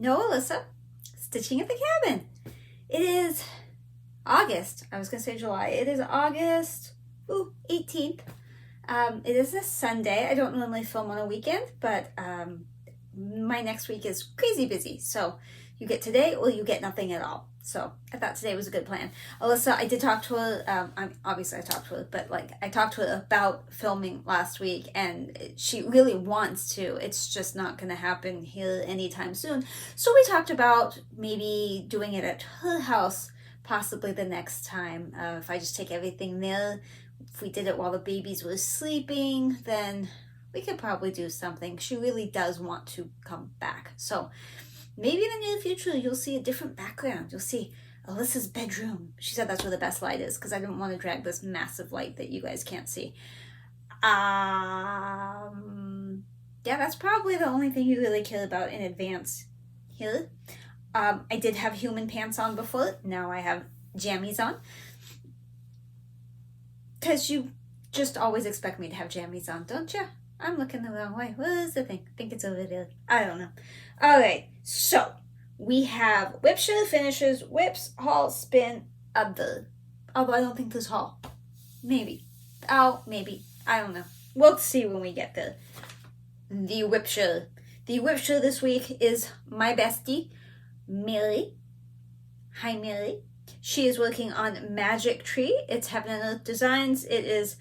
No, Alyssa. Stitching at the Cabin. It is August. I was going to say July. It is August 18th. It is a Sunday. I don't normally film on a weekend, but my next week is crazy busy. So you get today or you get nothing at all. So I thought today was a good plan. Alyssa, I did talk to her. Obviously I talked to her, but I talked to her about filming last week, and she really wants to. It's just not going to happen here anytime soon. So we talked about maybe doing it at her house, possibly the next time. If I just take everything there, if we did it while the babies were sleeping, then we could probably do something. She really does want to come back. So maybe in the near future, you'll see a different background. You'll see Alyssa's bedroom. She said that's where the best light is, because I didn't want to drag this massive light that you guys can't see. Yeah, that's probably the only thing you really care about in advance here. I did have human pants on before. Now I have jammies on. Because you just always expect me to have jammies on, don't you? I'm looking the wrong way. What is the thing? I think it's over there. I don't know. All right. So we have WIP SHARE finishes, WIPs, haul, spin, other. Although I don't think there's haul. Maybe. Oh, maybe. I don't know. We'll see when we get there. The WIP SHARE. The WIP SHARE this week is my bestie, Mary. Hi, Mary. She is working on Magic Tree. It's Heaven and Earth Designs. It is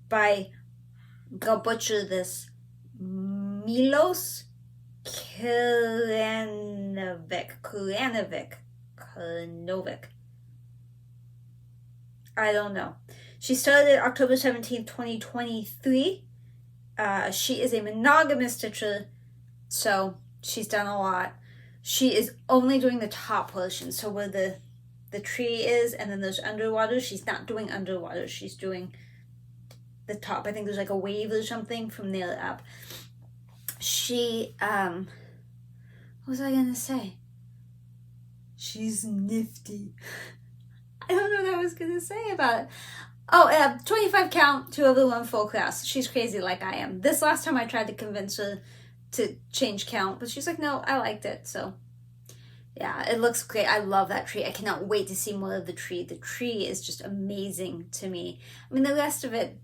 by, go butcher this, Milos Karanovic. I don't know. She started October 17th, 2023. She is a monogamous stitcher, so she's done a lot. She is only doing the top portion, so where the tree is, and then there's underwater. She's not doing underwater. She's doing the top. I think there's like a wave or something from there up. She, what was I gonna say? She's nifty. I don't know what I was gonna say about it. Oh, 25 count, 2 over 1 full class. She's crazy like I am. This last time I tried to convince her to change count, but she's like, no, I liked it, so. Yeah, it looks great. I love that tree. I cannot wait to see more of the tree. The tree is just amazing to me. I mean, the rest of it,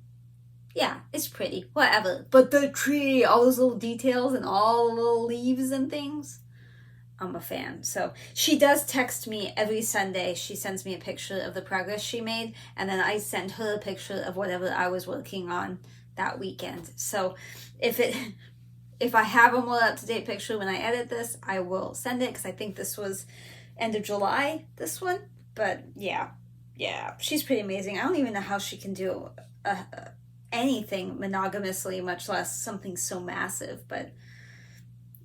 yeah, it's pretty, whatever. But the tree, all those little details and all the little leaves and things, I'm a fan. So she does text me every Sunday. She sends me a picture of the progress she made, and then I send her a picture of whatever I was working on that weekend. So if I have a more up-to-date picture when I edit this, I will send it, because I think this was end of July, this one. But yeah, she's pretty amazing. I don't even know how she can do anything monogamously, much less something so massive, but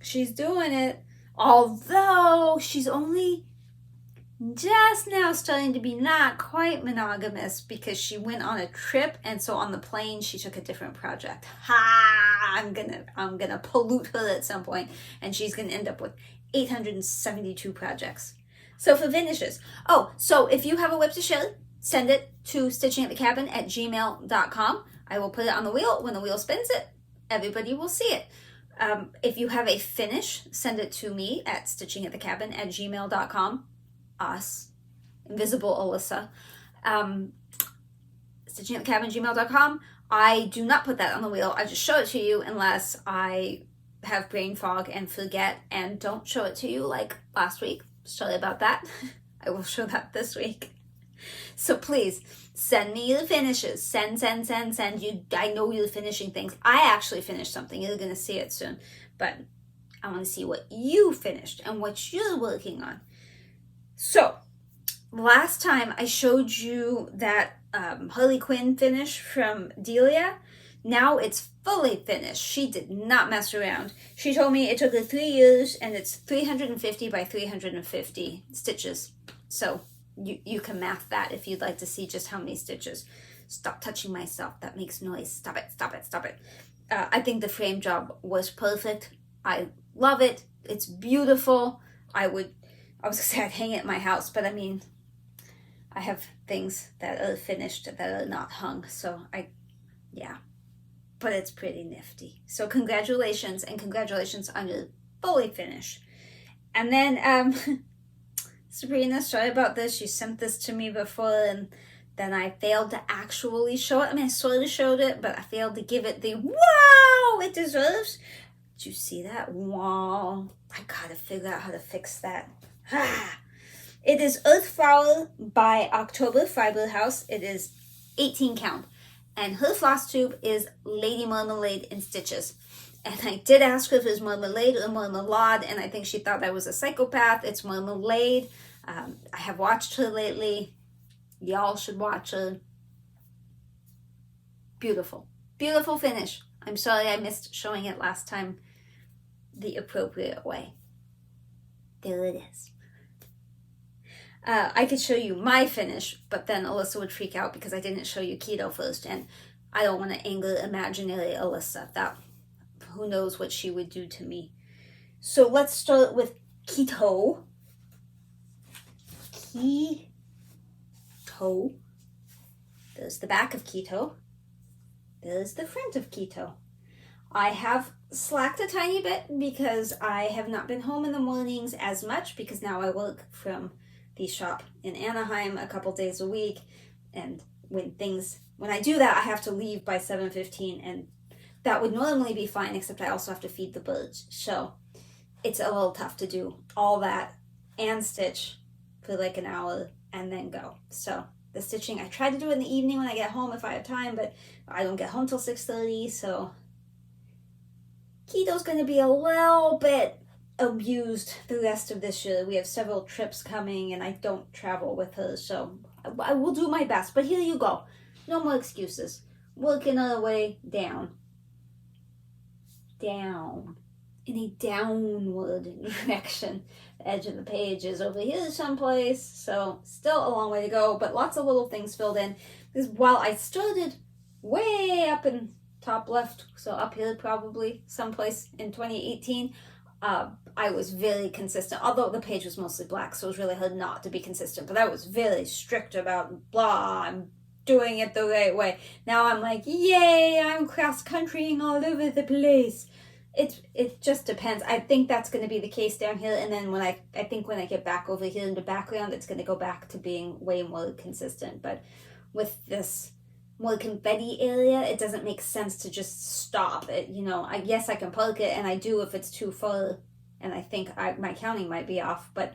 she's doing it. Although she's only just now starting to be not quite monogamous, because she went on a trip, and so on the plane she took a different project. I'm gonna pollute her at some point, and she's gonna end up with 872 projects. So for finishes, so if you have a WIP to share, send it to StitchingAtTheCabin@gmail.com. I will put it on the wheel. When the wheel spins it, everybody will see it. If you have a finish, send it to me at StitchingAtTheCabin@gmail.com. Us, Invisible Alyssa, StitchingAtTheCabin@gmail.com. I do not put that on the wheel. I just show it to you unless I have brain fog and forget and don't show it to you like last week. Sorry about that. I will show that this week. So please send me the finishes. Send. I know you're finishing things. I actually finished something. You're going to see it soon. But I want to see what you finished and what you're working on. So, last time I showed you that Harley Quinn finish from Delia. Now it's fully finished. She did not mess around. She told me it took her 3 years, and it's 350 by 350 stitches. So, you can math that if you'd like to see just how many stitches. Stop touching myself. That makes noise. Stop it. I think the frame job was perfect. I love it. It's beautiful. I was gonna say I'd hang it in my house, but I mean, I have things that are finished that are not hung, so but it's pretty nifty. So congratulations, and congratulations on your fully finish. And then Sabrina, sorry about this. You sent this to me before, and then I failed to actually show it. I mean, I sort of showed it, but I failed to give it the wow it deserves. Did you see that? Wow. I gotta figure out how to fix that. It is Earth Flower by October Fiber House. It is 18 count. And her floss tube is Lady Marmalade in stitches. And I did ask her if it was marmalade or marmalade, and I think she thought I was a psychopath. It's marmalade. I have watched her lately. Y'all should watch her. Beautiful. Beautiful finish. I'm sorry I missed showing it last time the appropriate way. There it is. I could show you my finish, but then Alyssa would freak out because I didn't show you keto first, and I don't want to anger imaginary Alyssa. That, who knows what she would do to me. So let's start with keto. Keto. There's the back of keto. There's the front of keto. I have slacked a tiny bit because I have not been home in the mornings as much because now I work from the shop in Anaheim a couple days a week, and when I do that I have to leave by 7:15, and that would normally be fine, except I also have to feed the birds, so it's a little tough to do all that and stitch for like an hour and then go. So the stitching I try to do in the evening when I get home if I have time, but I don't get home till 6:30, so keto's going to be a little bit abused the rest of this year. We have several trips coming and I don't travel with her, so I will do my best. But here you go. No more excuses. Working our way down. Down. In a downward direction. The edge of the page is over here someplace, so still a long way to go, but lots of little things filled in. Because while I started way up in top left, so up here probably someplace in 2018, I was very consistent, although the page was mostly black, so it was really hard not to be consistent, but I was very strict about blah, I'm doing it the right way. Now I'm like, yay, I'm cross-countrying all over the place. It just depends. I think that's going to be the case down here, and then when I think when I get back over here in the background, it's going to go back to being way more consistent. But with this more confetti area, it doesn't make sense to just stop it. You know, I guess I can park it, and I do if it's too far, and I think my counting might be off, but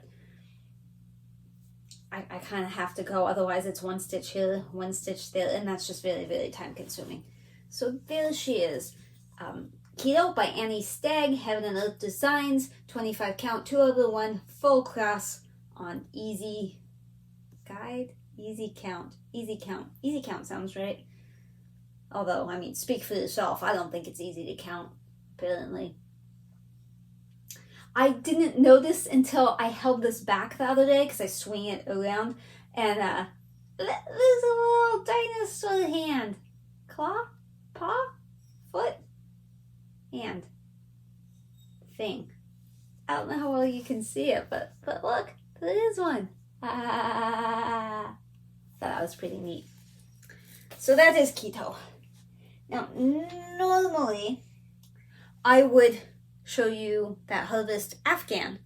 I kind of have to go. Otherwise, it's one stitch here, one stitch there, and that's just very, very time consuming. So there she is. Keto by Annie Stagg, Heaven and Earth Designs, 25 count, 2/1, full cross on Easy Guide. Easy count sounds right. Although, I mean, speak for yourself. I don't think it's easy to count, apparently. I didn't notice until I held this back the other day because I swing it around, and there's a little dinosaur hand. Claw? Paw? Foot? Hand. Thing. I don't know how well you can see it, but look, there is one. Thought that was pretty neat. So that is keto. Now, normally, I would show you that Harvest Afghan.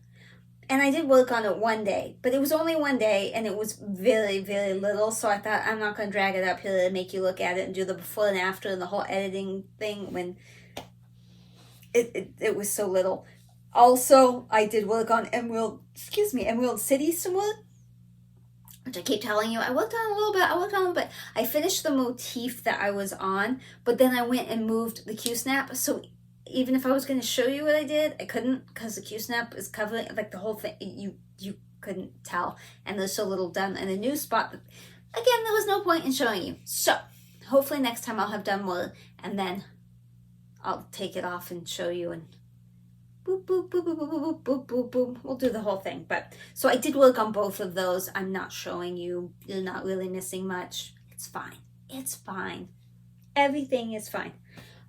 And I did work on it one day, but it was only one day and it was very, very little. So I thought I'm not going to drag it up here and make you look at it and do the before and after and the whole editing thing when it was so little. Also, I did work on Emerald City some more, which I keep telling you, I worked on a little bit. I finished the motif that I was on, but then I went and moved the Q-snap. So even if I was going to show you what I did, I couldn't because the Q-snap is covering, like the whole thing, you couldn't tell. And there's so little done in a new spot that, again, there was no point in showing you. So hopefully next time I'll have done more, and then I'll take it off and show you, and boop, boop, boop, boop, boop, boop, boop, boop, boop. We'll do the whole thing. But so I did work on both of those. I'm not showing you. You're not really missing much. It's fine. It's fine. Everything is fine.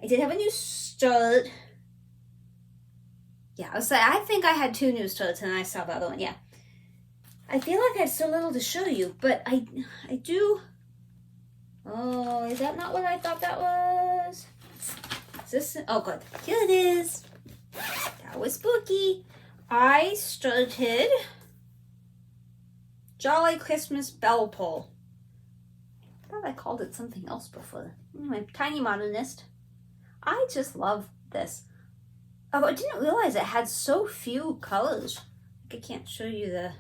I did have a new start. Yeah, I think I had 2 new starts and I saw the other one. Yeah. I feel like I have so little to show you, but I do. Oh, is that not what I thought that was? Is this? Oh, good. Here it is. That was spooky. I started Jolly Christmas Bell Pull. I thought I called it something else before. My Tiny Modernist. I just love this. Although I didn't realize it had so few colors. I can't show you the...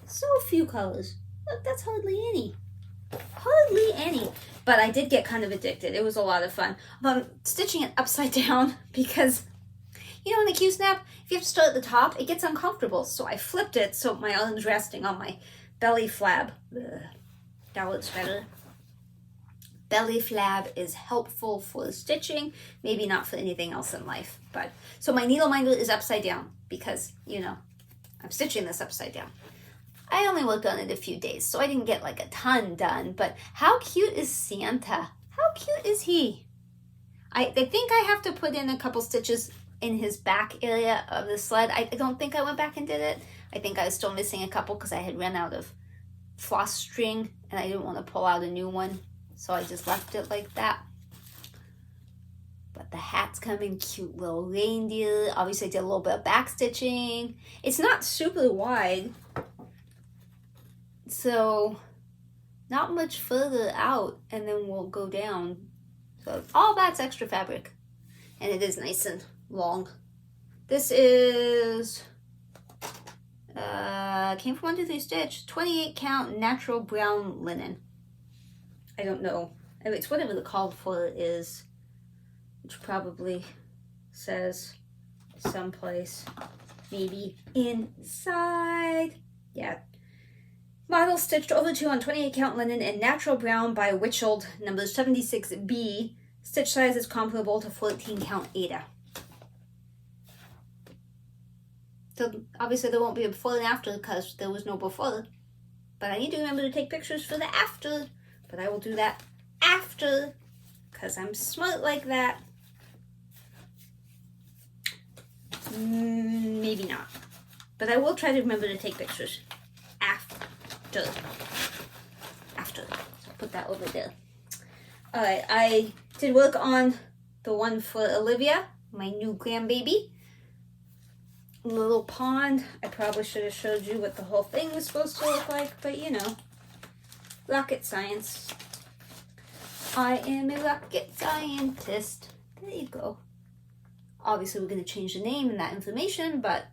So few colors. Look, that's hardly any. Hardly any. But I did get kind of addicted. It was a lot of fun. I'm stitching it upside down because, you know, in the Q-snap, if you have to start at the top, it gets uncomfortable. So I flipped it so my arm's resting on my belly flab. Ugh. That looks better. Belly flab is helpful for stitching, maybe not for anything else in life. But so my needle minder is upside down because, you know, I'm stitching this upside down. I only worked on it a few days, so I didn't get like a ton done, but how cute is Santa? How cute is he? I think I have to put in a couple stitches in his back area of the sled. I don't think I went back and did it. I think I was still missing a couple because I had run out of floss string and I didn't want to pull out a new one, so I just left it like that. But the hat's coming, cute little reindeer. Obviously I did a little bit of back stitching. It's not super wide, so not much further out, and then we'll go down. So all that's extra fabric, and it is nice and long. This is came from 1, 2, 3 Stitch, 28 count natural brown linen. I don't know, I mean, it's whatever the call for it is, which probably says someplace, maybe inside. Yeah. Model stitched over 2 on 28 count linen in natural brown by Witchold, number 76B. Stitch size is comparable to 14 count Ada. So obviously there won't be a before and after because there was no before. But I need to remember to take pictures for the after. But I will do that after because I'm smart like that. Maybe not. But I will try to remember to take pictures after. So put that over there. Alright, I did work on the one for Olivia, my new grandbaby. Little pond. I probably should have showed you what the whole thing was supposed to look like, but you know, rocket science. I am a rocket scientist. There you go. Obviously we're going to change the name and that information, but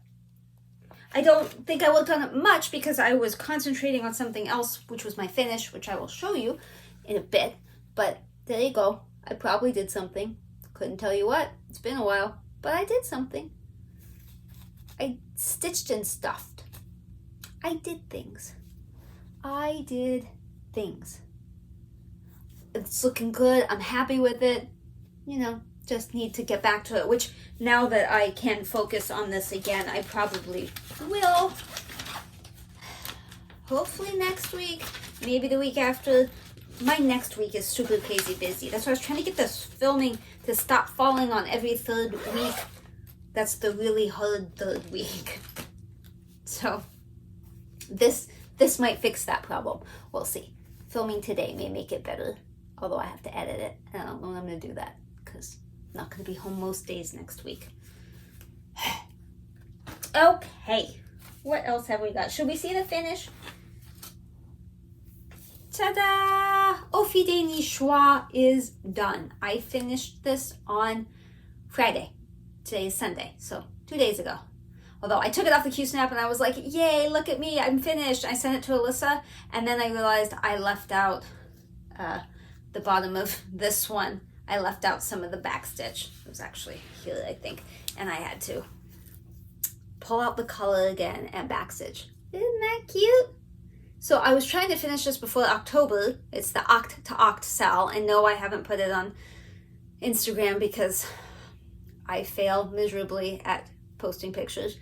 I don't think I worked on it much because I was concentrating on something else, which was my finish, which I will show you in a bit. But there you go. I probably did something. Couldn't tell you what. It's been a while, but I did something. I stitched and stuffed. I did things. I did things. It's looking good. I'm happy with it. You know, just need to get back to it, which now that I can focus on this again, I probably will. Hopefully next week, maybe the week after. My next week is super crazy busy. That's why I was trying to get this filming to stop falling on every third week. That's the really hard third week. So this might fix that problem. We'll see. Filming today may make it better, although I have to edit it. I don't know when I'm going to do that because I'm not going to be home most days next week. Okay, what else have we got? Should we see the finish? Ta-da! Au Fide Nichois is done. I finished this on Friday. Today is Sunday, so 2 days ago. Although I took it off the Q-snap and I was like, yay, look at me, I'm finished. I sent it to Alyssa, and then I realized I left out the bottom of this one. I left out some of the back stitch. It was actually here, I think. And I had to pull out the color again and back stitch. Isn't that cute? So I was trying to finish this before October. It's the Oct to Oct sale. And no, I haven't put it on Instagram because I failed miserably at posting pictures.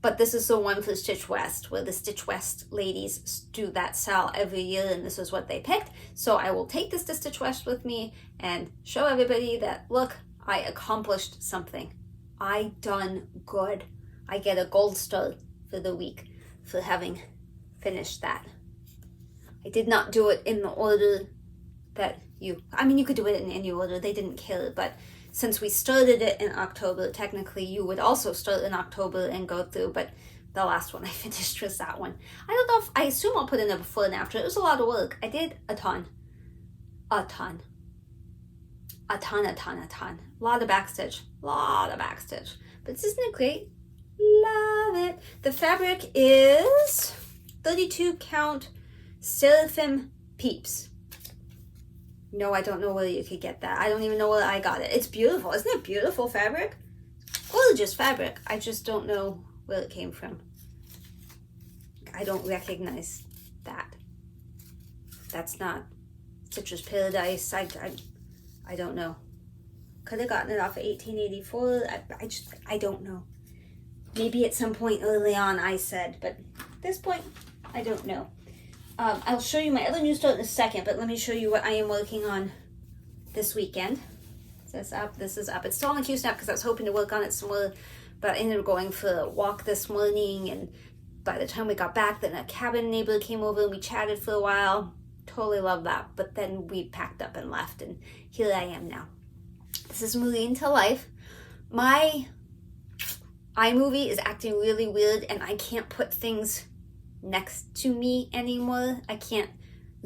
But this is the one for Stitch West, where the Stitch West ladies do that sale every year, and this is what they picked. So I will take this to Stitch West with me and show everybody that, look, I accomplished something. I done good. I get a gold star for the week for having finished that. I did not do it in the order that I mean, you could do it in any order. They didn't kill it, but since we started it in October, technically you would also start in October and go through, but the last one I finished was that one. I don't know if, I assume I'll put in a before and after. It was a lot of work. I did a ton. A lot of backstitch. But isn't it great? Love it. The fabric is 32 count Seraphim Peeps. No, I don't know where you could get that. I don't even know where I got it. It's beautiful. Isn't it beautiful fabric? Gorgeous fabric. I just don't know where it came from. I don't recognize that. That's not Citrus Paradise. I don't know. Could have gotten it off of 1884. I don't know. Maybe at some point early on I said, but at this point, I don't know. I'll show you my other new start in a second, but let me show you what I am working on this weekend. This is up. It's still on the Q-Snap because I was hoping to work on it some more, but I ended up going for a walk this morning, and by the time we got back, then a cabin neighbor came over and we chatted for a while. Totally love that. But then we packed up and left, and here I am now. This is moving to life. My iMovie is acting really weird, and I can't put things next to me anymore. I can't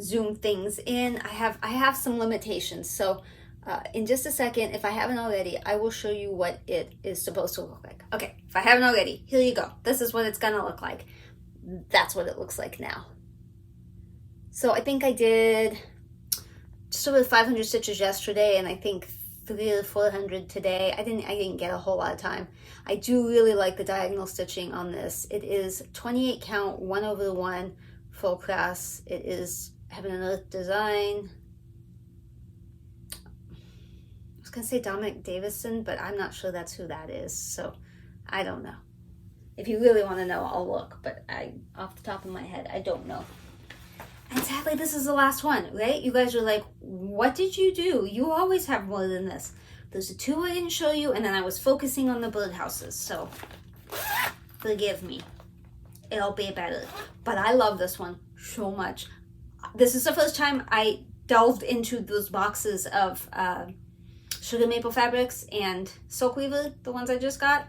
zoom things in. I have some limitations. So in just a second, if I haven't already, I will show you what it is supposed to look like. Okay, if I haven't already, here you go. This is what it's gonna look like. That's what it looks like now. So I think I did just over 500 stitches yesterday, and I think 300 or 400 today. I didn't get a whole lot of time. I do really like the diagonal stitching on this. It is 28 count, 1/1 full cross. It is Heaven and Earth design. I was gonna say Dominic Davison, but I'm not sure that's who that is, so I don't know. If you really want to know, I'll look, but off the top of my head, I don't know. And sadly, this is the last one, right? You guys are like, what did you do? You always have more than this. There's the two I didn't show you, and then I was focusing on the birdhouses, so forgive me. It'll be better. But I love this one so much. This is the first time I delved into those boxes of sugar maple fabrics and silk weaver, the ones I just got.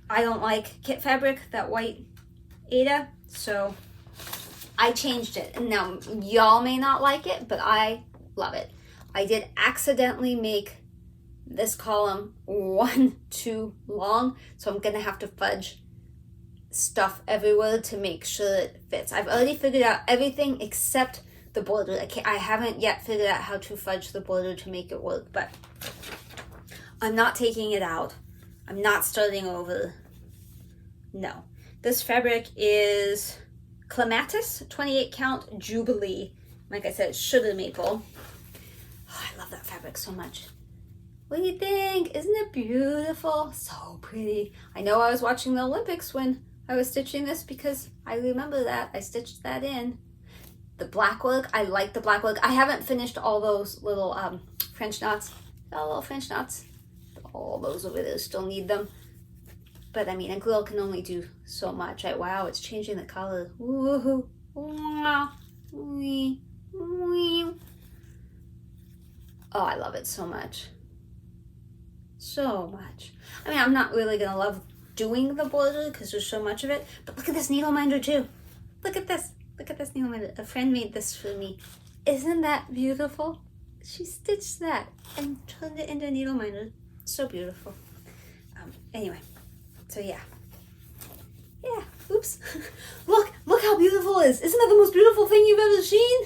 I don't like kit fabric, that white Ada, so I changed it. And now y'all may not like it, but I love it. I did accidentally make this column one too long, so I'm gonna have to fudge stuff everywhere to make sure it fits. I've already figured out everything except the border. I haven't yet figured out how to fudge the border to make it work, but I'm not taking it out. I'm not starting over. No. This fabric is Clematis 28 count Jubilee. Like I said, sugar maple. Oh, I love that fabric so much. What do you think? Isn't it beautiful? So pretty. I know I was watching the Olympics when I was stitching this because I remember that. I stitched that in. The black work, I like the black work. I haven't finished all those little French knots. Oh, little French knots. All those over there still need them. But I mean, a girl can only do so much. Wow, it's changing the color. Woohoo. Oh, I love it so much. So much. I mean, I'm not really gonna love doing the border because there's so much of it, but look at this needle minder too. Look at this. Look at this needle minder. A friend made this for me. Isn't that beautiful? She stitched that and turned it into a needle minder. So beautiful. Anyway, so yeah. Oops. Look how beautiful it is. Isn't that the most beautiful thing you've ever seen?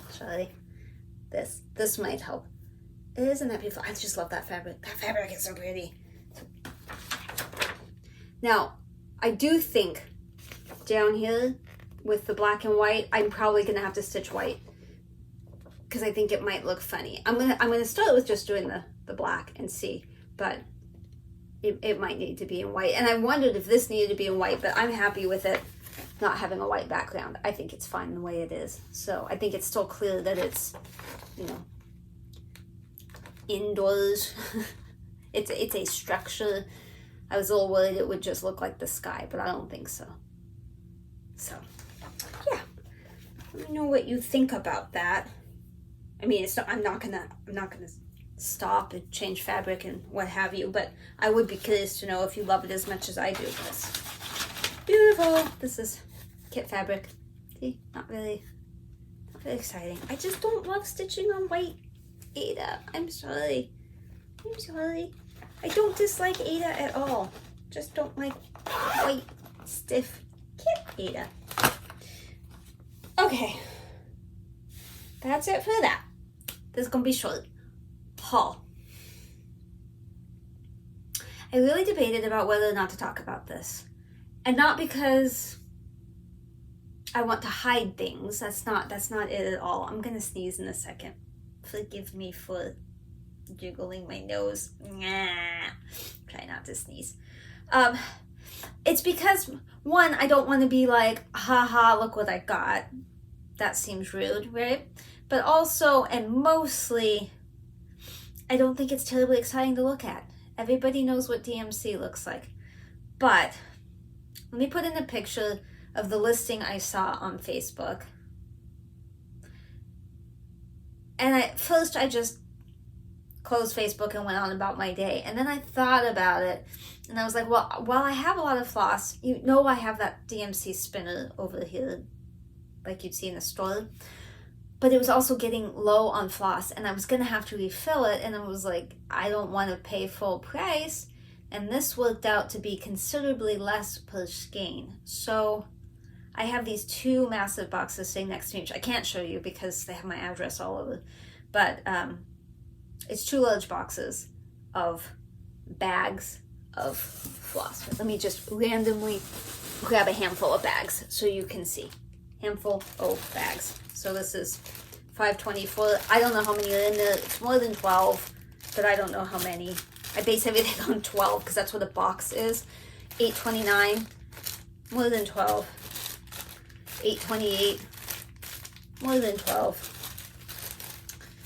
Sorry. This might help. Isn't that beautiful? I just love that fabric. That fabric is so pretty. Now, I do think down here with the black and white, I'm probably gonna have to stitch white because I think it might look funny. I'm gonna start with just doing the black and see, but it might need to be in white. And I wondered if this needed to be in white, but I'm happy with it not having a white background. I think it's fine the way it is. So I think it's still clear that it's, indoors. It's a structure. I was a little worried it would just look like the sky, but I don't think so. So, yeah. Let me know what you think about that. I mean, it's not, I'm not gonna stop and change fabric and what have you, but I would be curious to know if you love it as much as I do. This beautiful. This is kit fabric. See, not really exciting. I just don't love stitching on white Ada. I'm sorry. I don't dislike Ada at all. Just don't like white, stiff kit Ada. Okay. That's it for that. This is gonna be short. Haul. I really debated about whether or not to talk about this. And not because I want to hide things. That's not it at all. I'm gonna sneeze in a second. Forgive me for jiggling my nose. Try not to sneeze. It's because, one, I don't want to be like, haha, look what I got. That seems rude, right? But also, and mostly, I don't think it's terribly exciting to look at. Everybody knows what DMC looks like. But let me put in a picture of the listing I saw on Facebook. And first I just closed Facebook and went on about my day. And then I thought about it. And I was like, well, while I have a lot of floss, you know I have that DMC spinner over here, like you'd see in the store. But it was also getting low on floss, and I was going to have to refill it. And I was like, I don't want to pay full price. And this worked out to be considerably less per skein. So I have these two massive boxes sitting next to me, which I can't show you because they have my address all over. But it's two large boxes of bags of floss. Let me just randomly grab a handful of bags so you can see. Handful of bags. So this is 524. I don't know how many are in there. It's more than 12, but I don't know how many. I base everything on 12 because that's what a box is. 829, more than 12. 828, more than 12.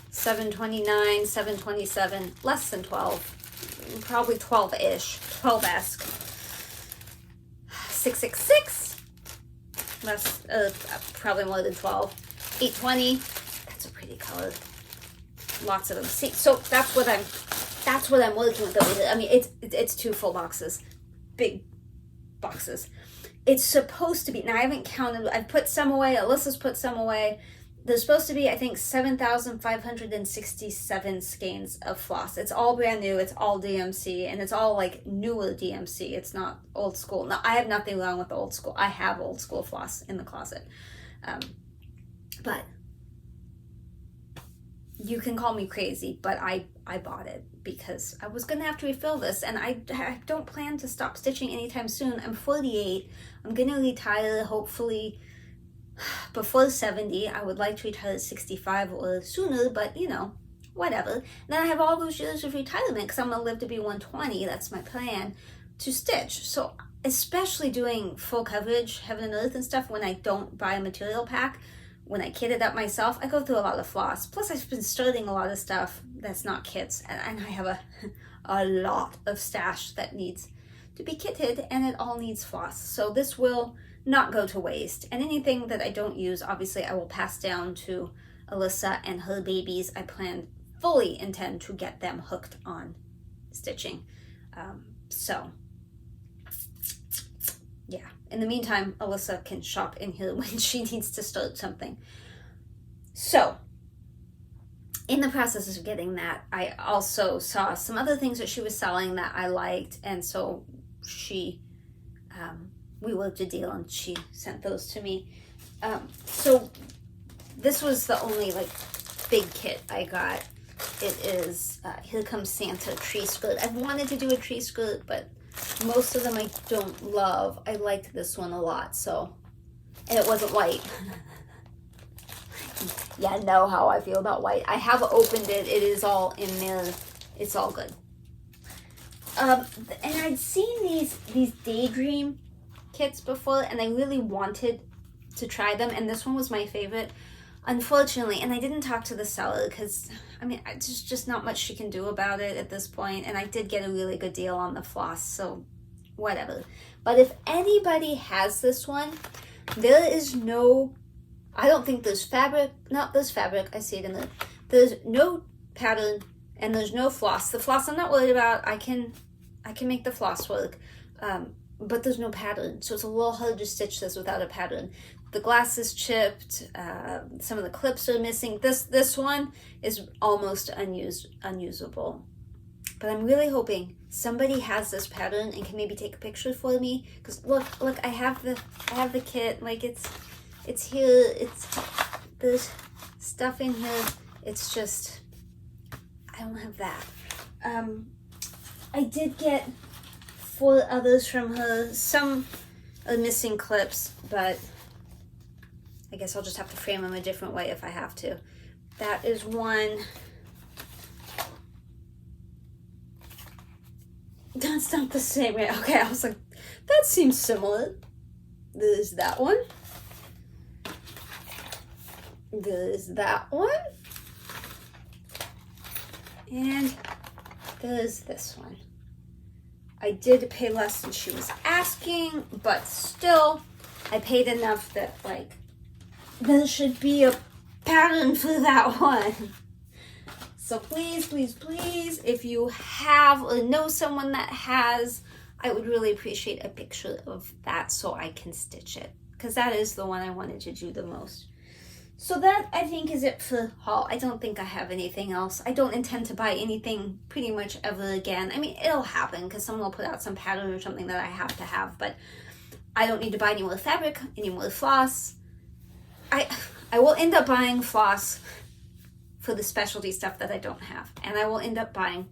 729, 727, less than 12. Probably 12-ish, 12-esque. 666, less, probably more than 12. 820, that's a pretty color. Lots of them. See, so that's what I'm working with over here. I mean, it's two full boxes, big boxes. It's supposed to be, now I haven't counted, I've put some away, Alyssa's put some away. There's supposed to be, I think, 7,567 skeins of floss. It's all brand new, it's all DMC, and it's all like newer DMC. It's not old school. Now, I have nothing wrong with the old school. I have old school floss in the closet. But you can call me crazy, but I bought it because I was gonna have to refill this, and I don't plan to stop stitching anytime soon. I'm 48. I'm gonna retire hopefully before 70. I would like to retire at 65 or sooner, but you know, whatever. And then I have all those years of retirement because I'm gonna live to be 120. That's my plan to stitch. So especially doing full coverage, heaven and earth and stuff, when I don't buy a material pack, when I kit it up myself, I go through a lot of floss. Plus, I've been starting a lot of stuff that's not kits, and I have a lot of stash that needs to be kitted, and it all needs floss. So this will not go to waste. And anything that I don't use, obviously, I will pass down to Alyssa and her babies. I fully intend to get them hooked on stitching. So, yeah. In the meantime, Alyssa can shop in here when she needs to start something. So, in the process of getting that, I also saw some other things that she was selling that I liked, and so we worked a deal and she sent those to me. So this was the only like big kit I got. It is Here Comes Santa tree skirt. I've wanted to do a tree skirt, but most of them I don't love. I liked this one a lot, so, and it wasn't white. Yeah, know how I feel about white. I have opened it. It is all in there. It's all good. And I'd seen these Daydream kits before, and I really wanted to try them, and this one was my favorite. Unfortunately, and I didn't talk to the seller because, I mean, there's just not much she can do about it at this point, and I did get a really good deal on the floss, so whatever. But if anybody has this one, there is no, I don't think there's fabric, no, there's fabric, I see it in there, there's no pattern and there's no floss. The floss I'm not worried about. I can make the floss work, but there's no pattern, so it's a little hard to stitch this without a pattern. The glass is chipped. Some of the clips are missing. This one is almost unusable. But I'm really hoping somebody has this pattern and can maybe take a picture for me. Because look, I have the kit. Like it's here. There's stuff in here. It's just I don't have that. I did get 4 others from her. Some are missing clips, but I guess I'll just have to frame them a different way if I have to. That is one. That's not the same, right? Okay, I was like, that seems similar. There's that one. There's that one. And there's this one. I did pay less than she was asking, but still, I paid enough that, like, there should be a pattern for that one. So please, please, please, if you have or know someone that has, I would really appreciate a picture of that so I can stitch it, because that is the one I wanted to do the most. So that, I think, is it for haul. I don't think I have anything else. I don't intend to buy anything pretty much ever again. I mean, it'll happen because someone will put out some pattern or something that I have to have, but I don't need to buy any more fabric, any more floss. I will end up buying floss for the specialty stuff that I don't have, and I will end up buying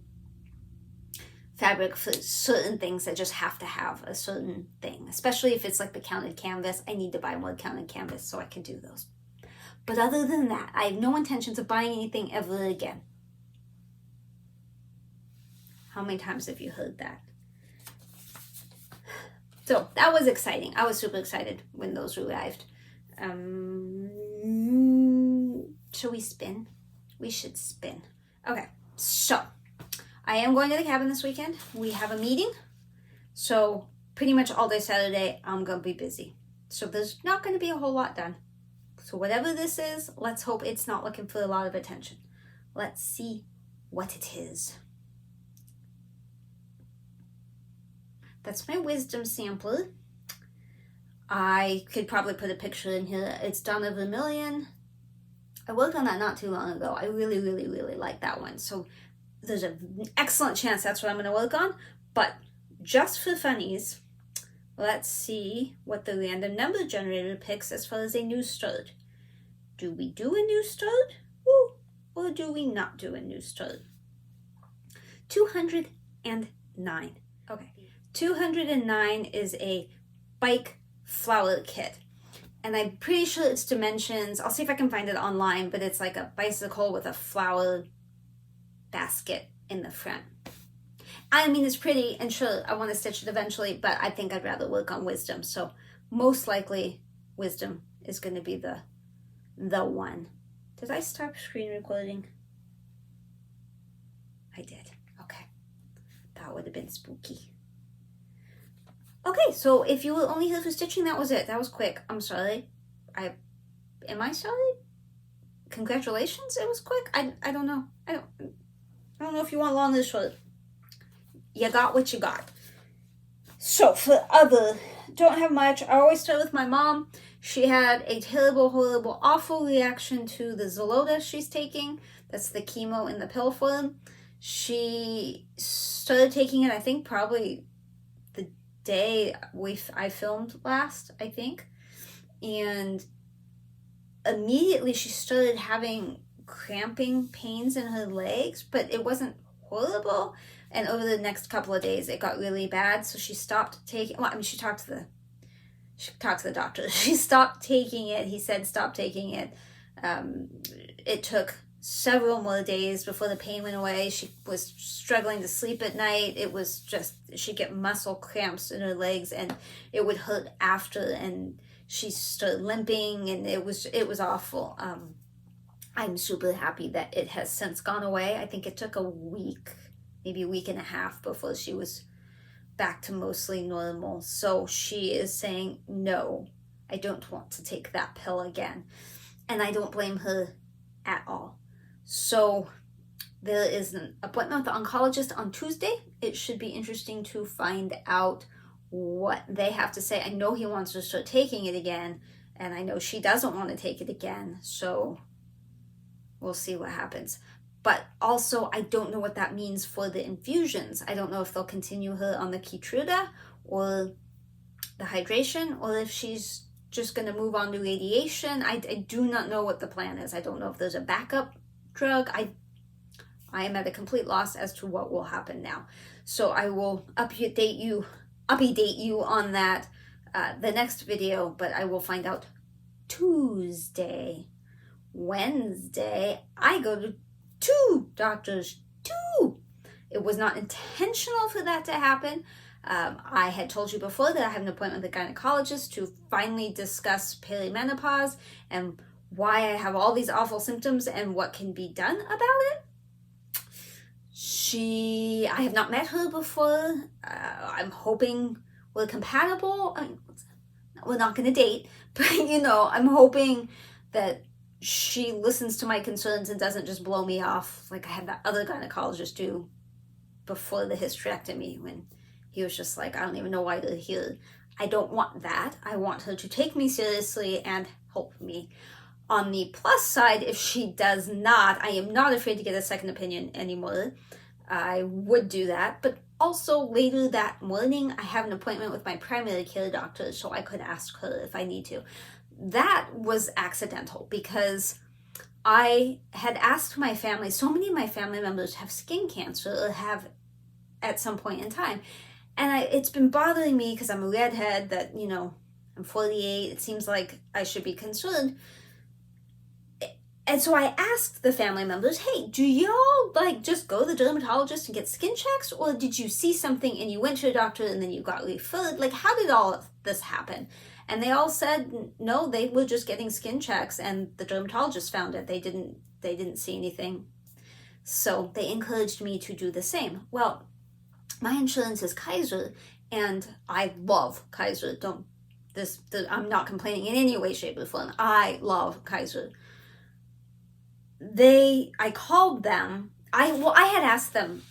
fabric for certain things that just have to have a certain thing, especially if it's like the counted canvas. I need to buy more counted canvas so I can do those. But other than that, I have no intentions of buying anything ever again. How many times have you heard that? So that was exciting. I was super excited when those arrived. Shall we spin? We should spin. Okay, so I am going to the cabin this weekend. We have a meeting. So pretty much all day Saturday, I'm going to be busy. So there's not going to be a whole lot done. So whatever this is, let's hope it's not looking for a lot of attention. Let's see what it is. That's my wisdom sampler. I could probably put a picture in here. It's Dawn of Vermilion. I worked on that not too long ago. I really, really, really like that one. So there's an excellent chance that's what I'm going to work on. But just for funnies, let's see what the random number generator picks as far as a new start. Do we do a new start? Or do we not do a new start? 209. Okay. 209 is a bike flower kit. And I'm pretty sure its dimensions, I'll see if I can find it online, but it's like a bicycle with a flower basket in the front. I mean, it's pretty, and sure, I want to stitch it eventually, but I think I'd rather work on Wisdom. So most likely, Wisdom is going to be the one. Did I stop screen recording? I did. Okay. That would have been spooky. Okay, so if you were only here for stitching, that was it. That was quick. I'm sorry. Am I sorry? Congratulations, it was quick. I don't know. I don't know if you want long or short. You got what you got. So for other, don't have much. I always start with my mom. She had a terrible, horrible, awful reaction to the Zolota she's taking. That's the chemo in the pill form. She started taking it, I think, probably the day I filmed last, I think. And immediately she started having cramping pains in her legs, but it wasn't horrible. And over the next couple of days, it got really bad. So she stopped taking, well, I mean, she talked to the doctor. She stopped taking it. He said, stop taking it. It took several more days before the pain went away. She was struggling to sleep at night. It was just, she'd get muscle cramps in her legs and it would hurt after, and she started limping, and it was awful. I'm super happy that it has since gone away. I think it took a week, maybe a week and a half before she was back to mostly normal. So she is saying, no, I don't want to take that pill again. And I don't blame her at all. So there is an appointment with the oncologist on Tuesday. It should be interesting to find out what they have to say. I know he wants to start taking it again, and I know she doesn't want to take it again, so we'll see what happens. But also, I don't know what that means for the infusions. I don't know if they'll continue her on the Keytruda or the hydration, or if she's just going to move on to radiation. I do not know what the plan is. I don't know if there's a backup drug. I am at a complete loss as to what will happen now. So I will update you on that the next video, but I will find out Tuesday. Wednesday, I go to 2 doctors. 2! It was not intentional for that to happen. I had told you before that I have an appointment with a gynecologist to finally discuss perimenopause and why I have all these awful symptoms and what can be done about it. I have not met her before. I'm hoping we're compatible. I mean, we're not going to date, but I'm hoping that she listens to my concerns and doesn't just blow me off like I had that other gynecologist do before the hysterectomy, when he was just like, I don't even know why they're here. I don't want that. I want her to take me seriously and help me. On the plus side, if she does not, I am not afraid to get a second opinion anymore. I would do that. But also later that morning, I have an appointment with my primary care doctor, so I could ask her if I need to. That was accidental because I had asked my family, so many of my family members have skin cancer or have at some point in time. And it's been bothering me because I'm a redhead that, I'm 48. It seems like I should be concerned. And so I asked the family members, hey, do y'all just go to the dermatologist and get skin checks? Or did you see something and you went to a doctor and then you got referred? How did all of this happen? And they all said, no, they were just getting skin checks and the dermatologist found it. They didn't see anything. So they encouraged me to do the same. Well, my insurance is Kaiser and I love Kaiser. I'm not complaining in any way, shape, or form. I love Kaiser. I called them. I had asked them,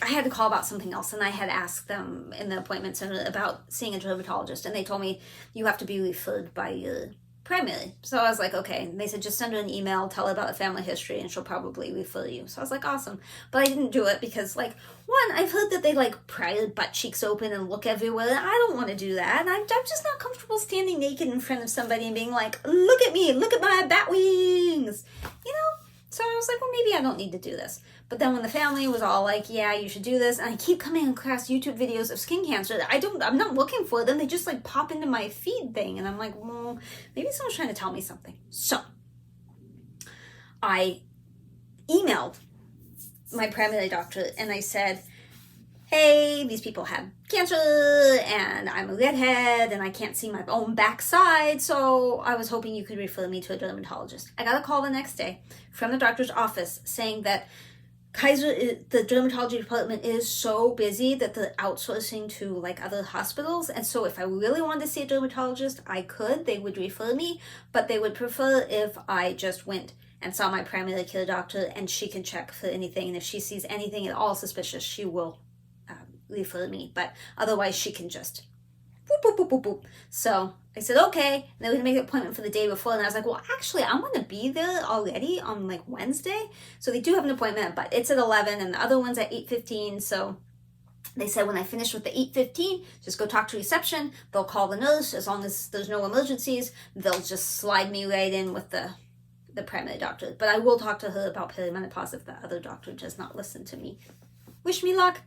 I had to call about something else, and I had asked them in the appointment center about seeing a dermatologist, and they told me you have to be referred by your primary. So I was like, okay. And they said, just send her an email, tell her about the family history, and she'll probably refer you. So I was like, awesome. But I didn't do it because, one, I've heard that they pry their butt cheeks open and look everywhere, and I don't want to do that. And I'm just not comfortable standing naked in front of somebody and being like, look at me, look at my bat wings, So I was like, well, maybe I don't need to do this. But then when the family was all like, yeah, you should do this, and I keep coming across YouTube videos of skin cancer, I'm not looking for them. They just pop into my feed thing. And I'm like, well, maybe someone's trying to tell me something. So I emailed my primary doctor and I said, hey, these people have cancer and I'm a redhead and I can't see my own backside, so I was hoping you could refer me to a dermatologist. I got a call the next day from the doctor's office saying that Kaiser, the dermatology department is so busy that they're outsourcing to other hospitals, and so if I really wanted to see a dermatologist, I could. They would refer me, but they would prefer if I just went and saw my primary care doctor and she can check for anything, and if she sees anything at all suspicious, she will refer me, but otherwise she can just boop, boop, boop, boop, boop. So I said, okay. And they were going to make an appointment for the day before, and I was like, well, actually, I'm going to be there already on Wednesday. So they do have an appointment, but it's at 11 and the other one's at 8:15. So they said when I finish with the 8:15, just go talk to reception. They'll call the nurse. As long as there's no emergencies, they'll just slide me right in with the primary doctor. But I will talk to her about perimenopause if the other doctor does not listen to me. Wish me luck.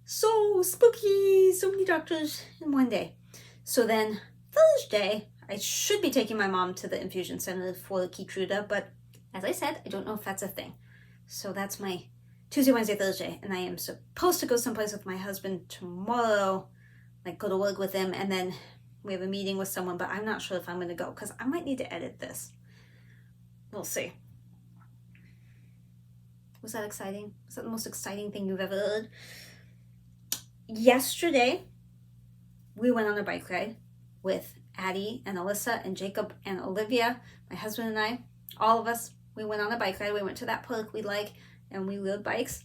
So spooky, so many doctors in one day. So then Thursday, I should be taking my mom to the infusion center for Keytruda, but as I said, I don't know if that's a thing. So that's my Tuesday, Wednesday, Thursday, and I am supposed to go someplace with my husband tomorrow, go to work with him, and then we have a meeting with someone, but I'm not sure if I'm going to go because I might need to edit this. We'll see. Was that exciting? Was that the most exciting thing you've ever heard? Yesterday, we went on a bike ride with Addie and Alyssa and Jacob and Olivia, my husband and I, all of us. We went on a bike ride. We went to that park we like, and we rode bikes.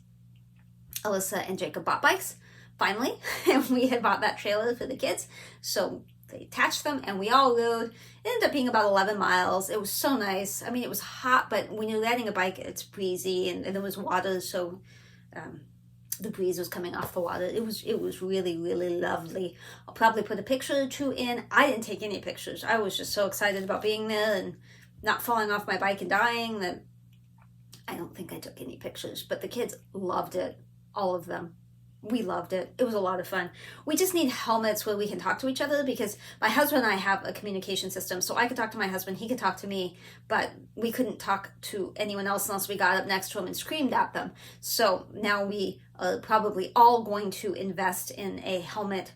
Alyssa and Jacob bought bikes, finally, and we had bought that trailer for the kids. So they attached them, and we all rode. It ended up being about 11 miles. It was so nice. I mean, it was hot, but when you're riding a bike, it's breezy, and there was water, so the breeze was coming off the water. It was really, really lovely. I'll probably put a picture or two in. I didn't take any pictures. I was just so excited about being there and not falling off my bike and dying that I don't think I took any pictures. But the kids loved it, all of them. We loved it. It was a lot of fun. We just need helmets where we can talk to each other, because my husband and I have a communication system. So I could talk to my husband, he could talk to me, but we couldn't talk to anyone else unless we got up next to him and screamed at them. So now we are probably all going to invest in a helmet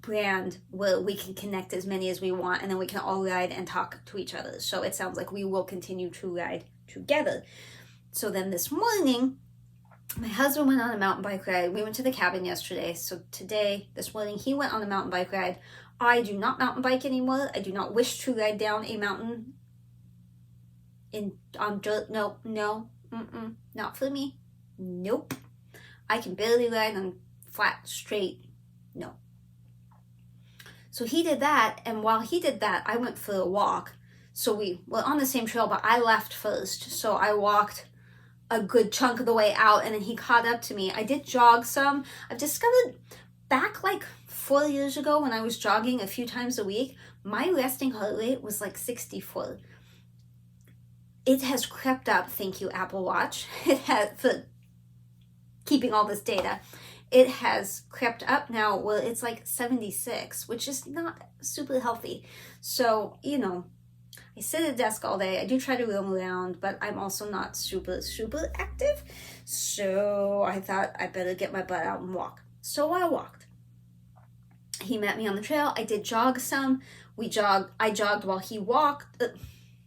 brand where we can connect as many as we want, and then we can all ride and talk to each other. So it sounds like we will continue to ride together. So then this morning, my husband went on a mountain bike ride. We went to the cabin yesterday. So today, this morning, he went on a mountain bike ride. I do not mountain bike anymore. I do not wish to ride down a mountain on dirt. No, not for me. Nope. I can barely ride on flat, straight. No. So he did that, and while he did that, I went for a walk. So we were on the same trail, but I left first. So I walked a good chunk of the way out, and then he caught up to me. I did jog some. I've discovered back like 4 years ago when I was jogging a few times a week, my resting heart rate was like 64. It has crept up, thank you Apple Watch. It has, for keeping all this data, it has crept up now. Well, it's like 76, which is not super healthy. So, you know, I sit at a desk all day. I do try to roam around, but I'm also not super active. So I thought I better get my butt out and walk. So I walked. He met me on the trail. I did jog some. I jogged while he walked.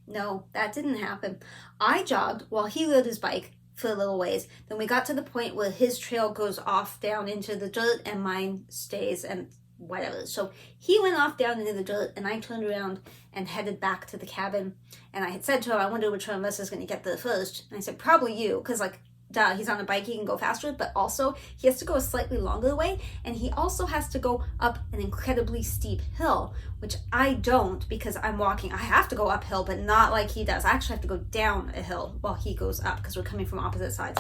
No, that didn't happen. I jogged while he rode his bike for a little ways. Then we got to the point where his trail goes off down into the dirt and mine stays and whatever. So he went off down into the dirt, and I turned around and headed back to the cabin. And I had said to him, I wonder which one of us is going to get there first. And I said, probably you, because like, duh, he's on a bike, he can go faster, but also he has to go a slightly longer way, and he also has to go up an incredibly steep hill, which I don't, because I'm walking. I have to go uphill, but not like he does. I actually have to go down a hill while he goes up, because we're coming from opposite sides.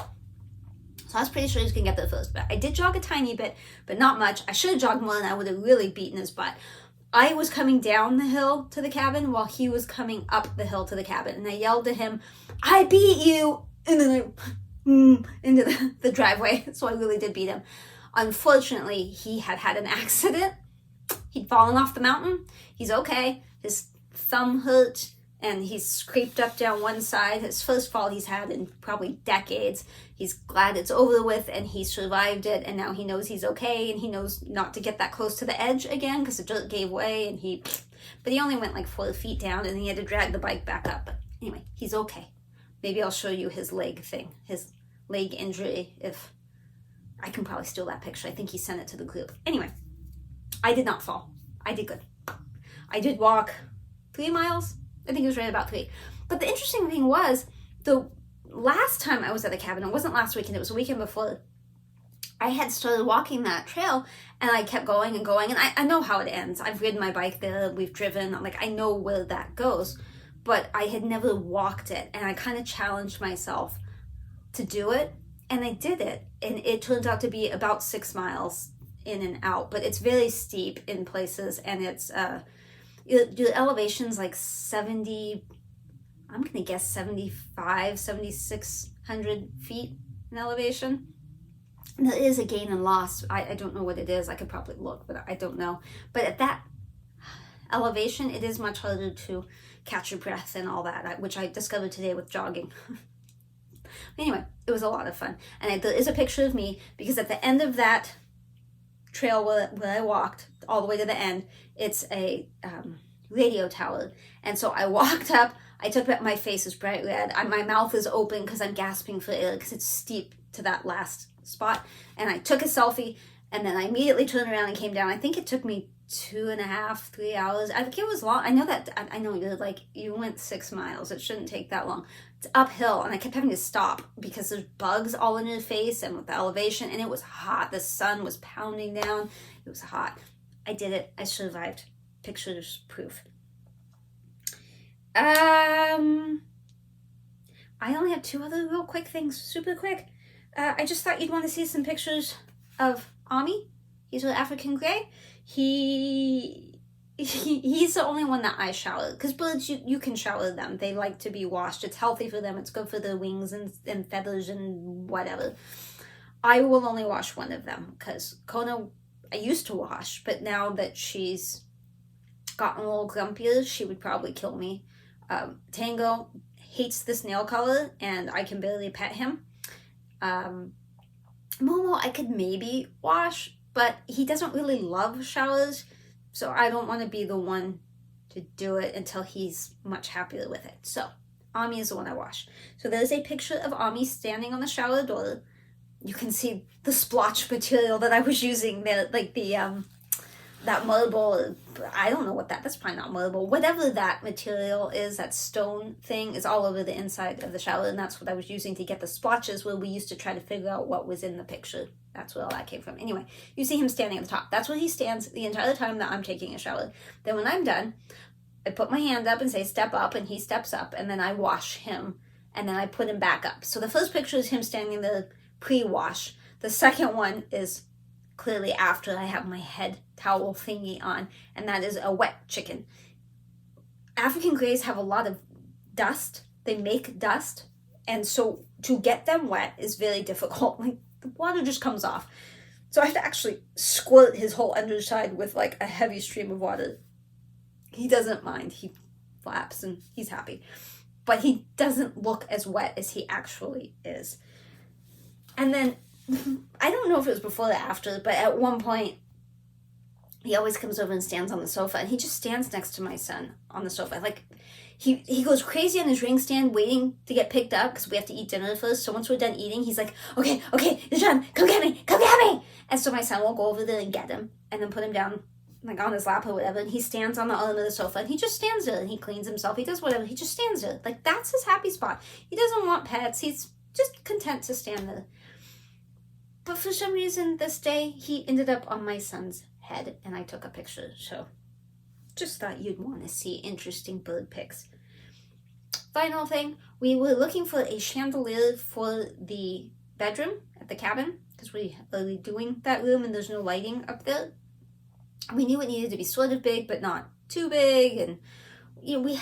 So I was pretty sure he's going to get there first, but I did jog a tiny bit, but not much. I should have jogged more, and I would have really beaten his butt. I was coming down the hill to the cabin while he was coming up the hill to the cabin, and I yelled to him, I beat you, and then I into the driveway. So I really did beat him. Unfortunately, he had had an accident. He'd fallen off the mountain. He's okay. His thumb hurt, and he's scraped up down one side. His first fall he's had in probably decades. He's glad it's over with, and he survived it, and now he knows he's okay, and he knows not to get that close to the edge again because the dirt gave way, and but he only went like 4 feet down, and he had to drag the bike back up. But anyway, he's okay. Maybe I'll show you his leg thing, his leg injury, if I can probably steal that picture. I think he sent it to the group. Anyway, I did not fall. I did good. I did walk 3 miles. I think it was right about 3. But the interesting thing was, the last time I was at the cabin, it wasn't last weekend, it was a weekend before, I had started walking that trail, and I kept going and going, and I know how it ends. I've ridden my bike there, we've driven, like I know where that goes, but I had never walked it, and I kind of challenged myself to do it, and I did it, and it turned out to be about 6 miles in and out, but it's very steep in places, and it's your elevation's like 70, I'm gonna guess 7,600 feet in elevation. And there is a gain and loss. I don't know what it is. I could probably look, but I don't know. But at that elevation, it is much harder to catch your breath and all that, which I discovered today with jogging. Anyway, it was a lot of fun. And there is a picture of me, because at the end of that trail where I walked all the way to the end, it's a radio tower. And so I walked up, I took it, my face is bright red, my mouth is open because I'm gasping for air because it's steep to that last spot. And I took a selfie, and then I immediately turned around and came down. I think it took me 2.5, 3 hours. I think it was long. I know that, I know you're like, you went 6 miles. It shouldn't take that long. It's uphill, and I kept having to stop because there's bugs all in your face and with the elevation, and it was hot. The sun was pounding down. It was hot. I did it. I survived. Pictures proof. I only have 2 other real quick things, super quick. I just thought you'd want to see some pictures of Ami. He's an African gray. He's the only one that I shower, because birds, you can shower them. They like to be washed. It's healthy for them. It's good for their wings and feathers and whatever. I will only wash one of them, because Kona, I used to wash, but now that she's gotten a little grumpier, she would probably kill me. Tango hates this nail color, and I can barely pet him. Momo, I could maybe wash, but he doesn't really love showers, so I don't want to be the one to do it until he's much happier with it. So Ami is the one I wash. So there's a picture of Ami standing on the shower door. You can see the splotch material that I was using there, like the that marble, I don't know what that's probably not marble, whatever that material is, that stone thing is all over the inside of the shower, and that's what I was using to get the splotches where we used to try to figure out what was in the picture. That's where all that came from. Anyway, you see him standing at the top. That's where he stands the entire time that I'm taking a shower. Then when I'm done, I put my hand up and say, step up, and he steps up, and then I wash him, and then I put him back up. So the first picture is him standing there pre-wash. The second one is clearly after I have my head towel thingy on, and that is a wet chicken. African grays have a lot of dust. They make dust, and so to get them wet is very difficult. Like, the water just comes off. So I have to actually squirt his whole underside with like a heavy stream of water. He doesn't mind. He flaps and he's happy. But he doesn't look as wet as he actually is. And then I don't know if it was before or after, but at one point, he always comes over and stands on the sofa, and he just stands next to my son on the sofa. Like, he goes crazy on his ring stand waiting to get picked up, because we have to eat dinner first. So once we're done eating, he's like, okay, John, come get me. And so my son will go over there and get him, and then put him down, like, on his lap or whatever, and he stands on the arm of the sofa, and he just stands there, and he cleans himself, he does whatever, he just stands there. Like, that's his happy spot. He doesn't want pets, he's just content to stand there. But for some reason, this day, he ended up on my son's head, and I took a picture, so just thought you'd want to see interesting bird pics. Final thing, we were looking for a chandelier for the bedroom at the cabin, because we are redoing that room, and there's no lighting up there. We knew it needed to be sort of big, but not too big, and you know, we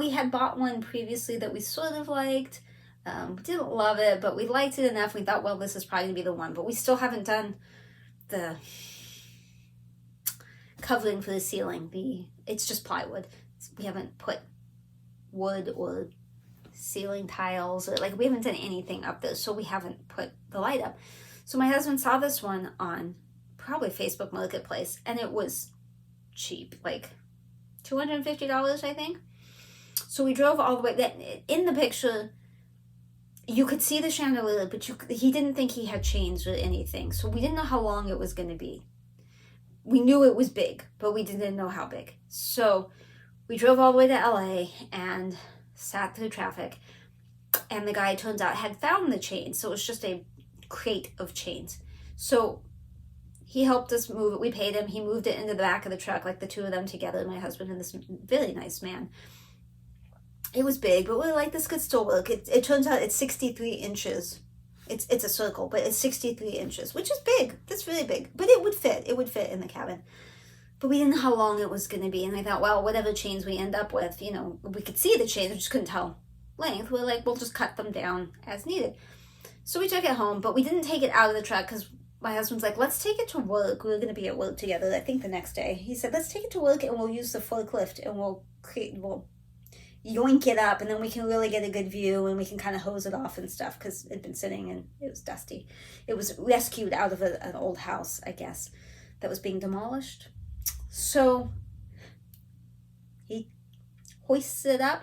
had bought one previously that we sort of liked. We didn't love it, but we liked it enough. We thought, well, this is probably going to be the one. But we still haven't done the covering for the ceiling. It's just plywood. We haven't put wood or ceiling tiles. Or, we haven't done anything up there, so we haven't put the light up. So my husband saw this one on probably Facebook Marketplace, and it was cheap, like $250, I think. So we drove all the way. In the picture, you could see the chandelier, but he didn't think he had chains or anything. So we didn't know how long it was going to be. We knew it was big, but we didn't know how big. So we drove all the way to LA and sat through traffic. And the guy, turns out, had found the chains. So it was just a crate of chains. So he helped us move it. We paid him. He moved it into the back of the truck, like the two of them together, my husband and this really nice man. It was big, but we were like, this could still work. It turns out it's 63 inches. It's a circle, but it's 63 inches, which is big. That's really big. But it would fit. It would fit in the cabin. But we didn't know how long it was going to be. And I thought, well, whatever chains we end up with, we could see the chains. We just couldn't tell length. We're like, we'll just cut them down as needed. So we took it home, but we didn't take it out of the truck because my husband's like, let's take it to work. We're going to be at work together, I think the next day. He said, let's take it to work and we'll use the forklift and we'll yoink it up, and then we can really get a good view, and we can kind of hose it off and stuff, because it'd been sitting and it was dusty. It was rescued out of an old house, I guess, that was being demolished. So he hoists it up.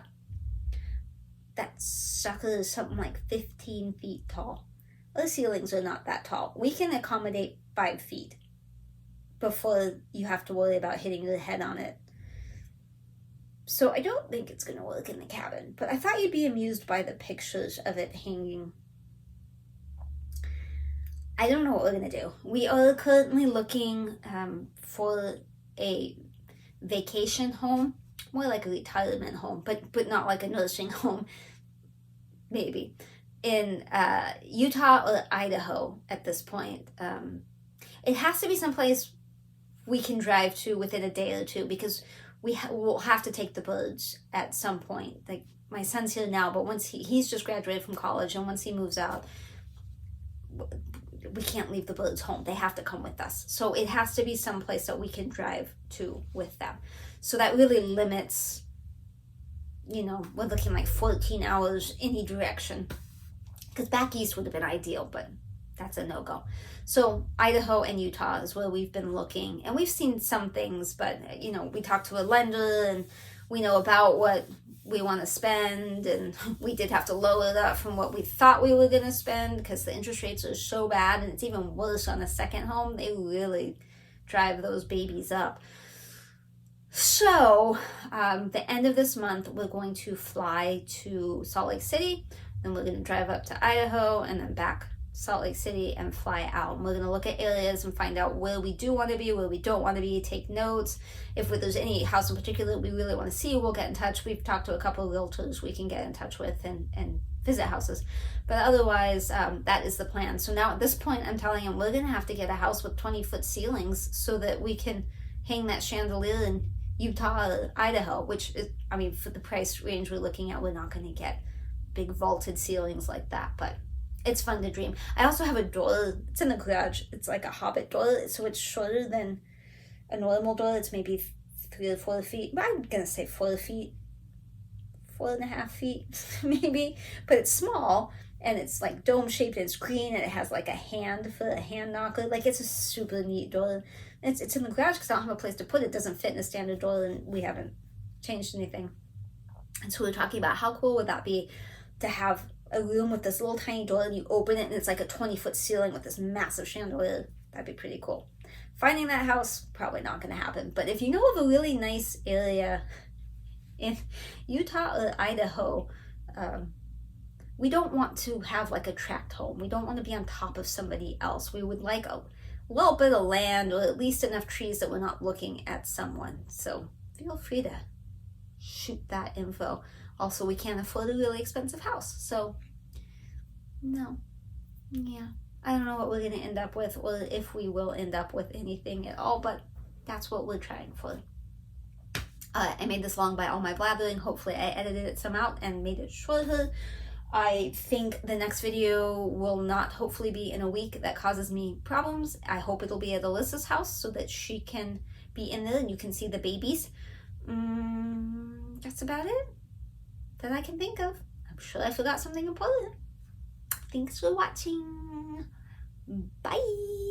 That sucker is something like 15 feet tall. Our ceilings are not that tall. We can accommodate 5 feet. before you have to worry about hitting your head on it. So I don't think it's going to work in the cabin, but I thought you'd be amused by the pictures of it hanging. I don't know what we're going to do. We are currently looking for a vacation home, more like a retirement home, but not like a nursing home, maybe, in Utah or Idaho at this point. It has to be someplace we can drive to within a day or two, because we'll have to take the birds at some point. Like, my son's here now, but once he's just graduated from college, and once he moves out, we can't leave the birds home. They have to come with us. So it has to be someplace that we can drive to with them. So that really limits, you know, we're looking like 14 hours any direction, because back east would have been ideal, but that's a no-go. So Idaho and Utah is where we've been looking, and we've seen some things, but, you know, we talked to a lender and we know about what we want to spend, and we did have to lower that from what we thought we were going to spend, because the interest rates are so bad, and it's even worse on a second home. They really drive those babies up. So the end of this month, we're going to fly to Salt Lake City, then we're going to drive up to Idaho, and then back Salt Lake City and fly out. And we're going to look at areas and find out where we do want to be, where we don't want to be, take notes. If there's any house in particular we really want to see, we'll get in touch. We've talked to a couple of realtors we can get in touch with and visit houses. But otherwise, that is the plan. So now at this point, I'm telling him we're going to have to get a house with 20-foot ceilings so that we can hang that chandelier in Utah or Idaho, which is, I mean, for the price range we're looking at, we're not going to get big vaulted ceilings like that, but it's fun to dream. I also have a door. It's in the garage. It's like a hobbit door, so it's shorter than a normal door. It's maybe 3 or 4 feet. But I'm gonna say 4 feet, 4.5 feet, maybe. But it's small, and it's like dome shaped, and it's green, and it has like a hand for a hand knocker. Like, it's a super neat door. It's in the garage because I don't have a place to put it. It doesn't fit in a standard door, and we haven't changed anything. And so we're talking about how cool would that be to have a room with this little tiny door, and you open it and it's like a 20-foot ceiling with this massive chandelier. That'd be pretty cool. Finding that house, probably not going to happen. But if you know of a really nice area in Utah or Idaho, we don't want to have like a tract home. We don't want to be on top of somebody else. We would like a little bit of land, or at least enough trees that we're not looking at someone. So feel free to shoot that info. Also, we can't afford a really expensive house, so no. Yeah, I don't know what we're going to end up with, or if we will end up with anything at all, but that's what we're trying for. I made this long by all my blathering. Hopefully I edited some out and made it shorter. I think the next video will not hopefully be in a week that causes me problems. I hope it'll be at Alyssa's house so that she can be in there and you can see the babies. That's about it that I can think of. I'm sure I forgot something important. Thanks for watching. Bye.